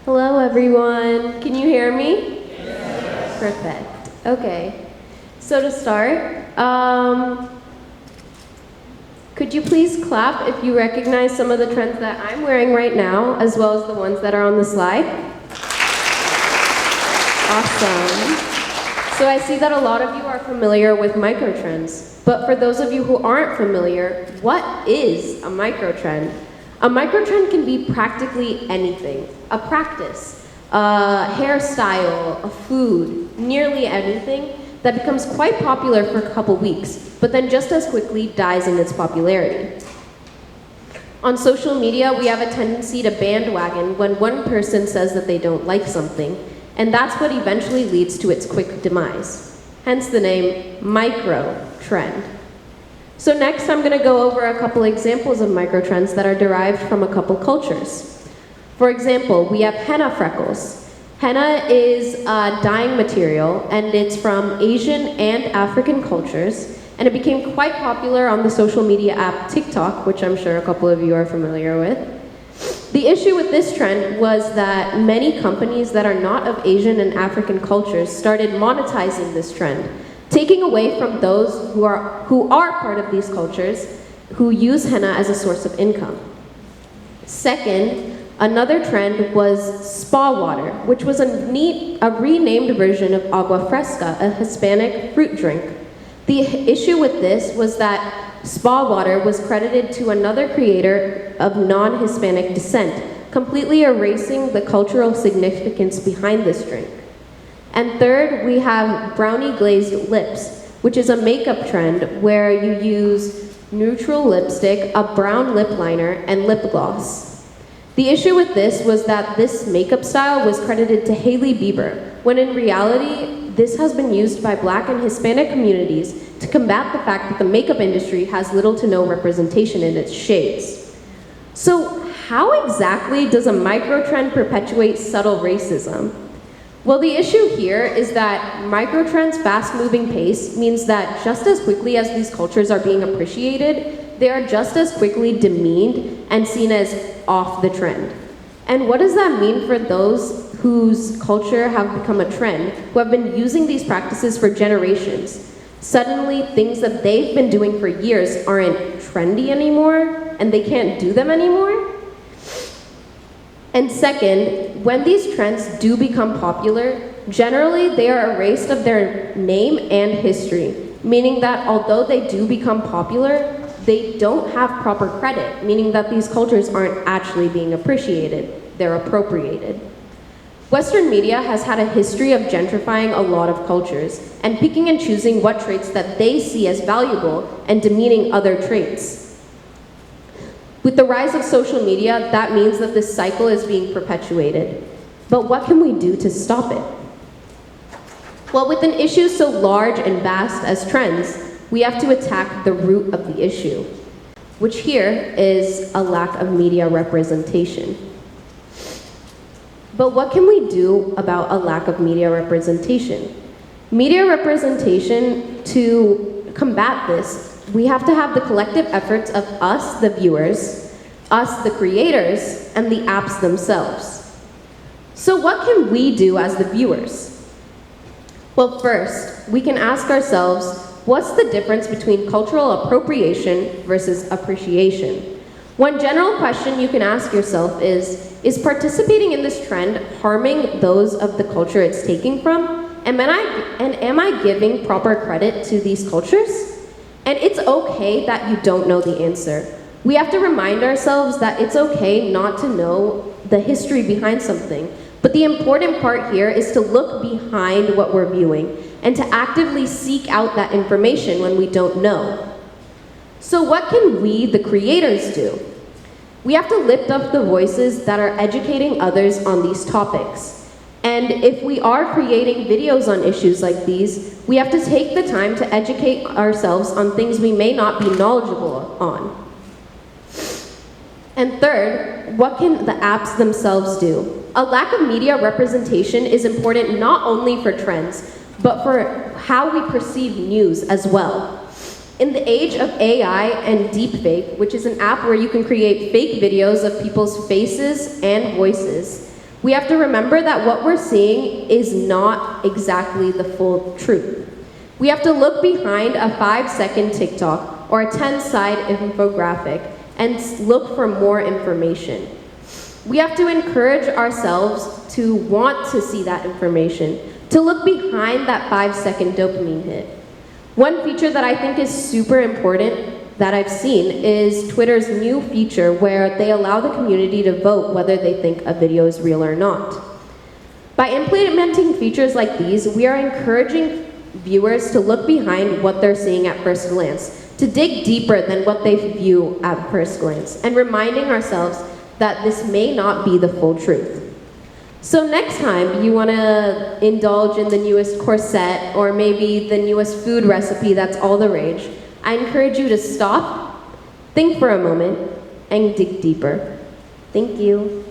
Hello, everyone. Can you hear me? Yes. Perfect. Okay. So to start, could you please clap if you recognize some of the trends that I'm wearing right now, as well as the ones that are on the slide? Awesome. So I see that a lot of you are familiar with microtrends, but for those of you who aren't familiar, what is a microtrend? A microtrend can be practically anything. A practice, a hairstyle, a food, nearly anything that becomes quite popular for a couple weeks, but then just as quickly dies in its popularity. On social media, we have a tendency to bandwagon when one person says that they don't like something, and that's what eventually leads to its quick demise. Hence the name micro-trend. So next, I'm going to go over a couple examples of microtrends that are derived from a couple cultures. For example, we have henna freckles. Henna is a dyeing material, and it's from Asian and African cultures, and it became quite popular on the social media app TikTok, which I'm sure a couple of you are familiar with. The issue with this trend was that many companies that are not of Asian and African cultures started monetizing this trend, taking away from those who are part of these cultures who use henna as a source of income. Second, another trend was spa water, which was a renamed version of agua fresca, a Hispanic fruit drink. The issue with this was that spa water was credited to another creator of non-Hispanic descent, completely erasing the cultural significance behind this drink. And third, we have brownie glazed lips, which is a makeup trend where you use neutral lipstick, a brown lip liner, and lip gloss. The issue with this was that this makeup style was credited to Hailey Bieber, when in reality, this has been used by Black and Hispanic communities to combat the fact that the makeup industry has little to no representation in its shades. So how exactly does a microtrend perpetuate subtle racism? Well, the issue here is that microtrends' fast-moving pace means that just as quickly as these cultures are being appreciated, they are just as quickly demeaned and seen as off the trend. And what does that mean for those whose culture have become a trend, who have been using these practices for generations? Suddenly, things that they've been doing for years aren't trendy anymore, and they can't do them anymore? And second, when these trends do become popular, generally they are erased of their name and history, meaning that although they do become popular, they don't have proper credit, meaning that these cultures aren't actually being appreciated, they're appropriated. Western media has had a history of gentrifying a lot of cultures and picking and choosing what traits that they see as valuable and demeaning other traits. With the rise of social media, that means that this cycle is being perpetuated. But what can we do to stop it? Well, with an issue so large and vast as trends, we have to attack the root of the issue, which here is a lack of media representation. But what can we do about a lack of media representation? Media representation, to combat this, we have to have the collective efforts of us, the viewers, us, the creators, and the apps themselves. So what can we do as the viewers? Well, first, we can ask ourselves, what's the difference between cultural appropriation versus appreciation? One general question you can ask yourself is participating in this trend harming those of the culture it's taking from? And am I giving proper credit to these cultures? And it's okay that you don't know the answer. We have to remind ourselves that it's okay not to know the history behind something. But the important part here is to look behind what we're viewing and to actively seek out that information when we don't know. So what can we, the creators, do? We have to lift up the voices that are educating others on these topics. And if we are creating videos on issues like these, we have to take the time to educate ourselves on things we may not be knowledgeable on. And third, what can the apps themselves do? A lack of media representation is important not only for trends, but for how we perceive news as well. In the age of AI and deepfake, which is an app where you can create fake videos of people's faces and voices, We have to remember that what we're seeing is not exactly the full truth. We have to look behind a 5-second TikTok or a 10-slide infographic and look for more information. We have to encourage ourselves to want to see that information, to look behind that 5-second dopamine hit. One feature that I think is super important that I've seen is Twitter's new feature where they allow the community to vote whether they think a video is real or not. By implementing features like these, we are encouraging viewers to look behind what they're seeing at first glance, to dig deeper than what they view at first glance, and reminding ourselves that this may not be the full truth. So next time you want to indulge in the newest corset or maybe the newest food recipe that's all the rage, I encourage you to stop, think for a moment, and dig deeper. Thank you.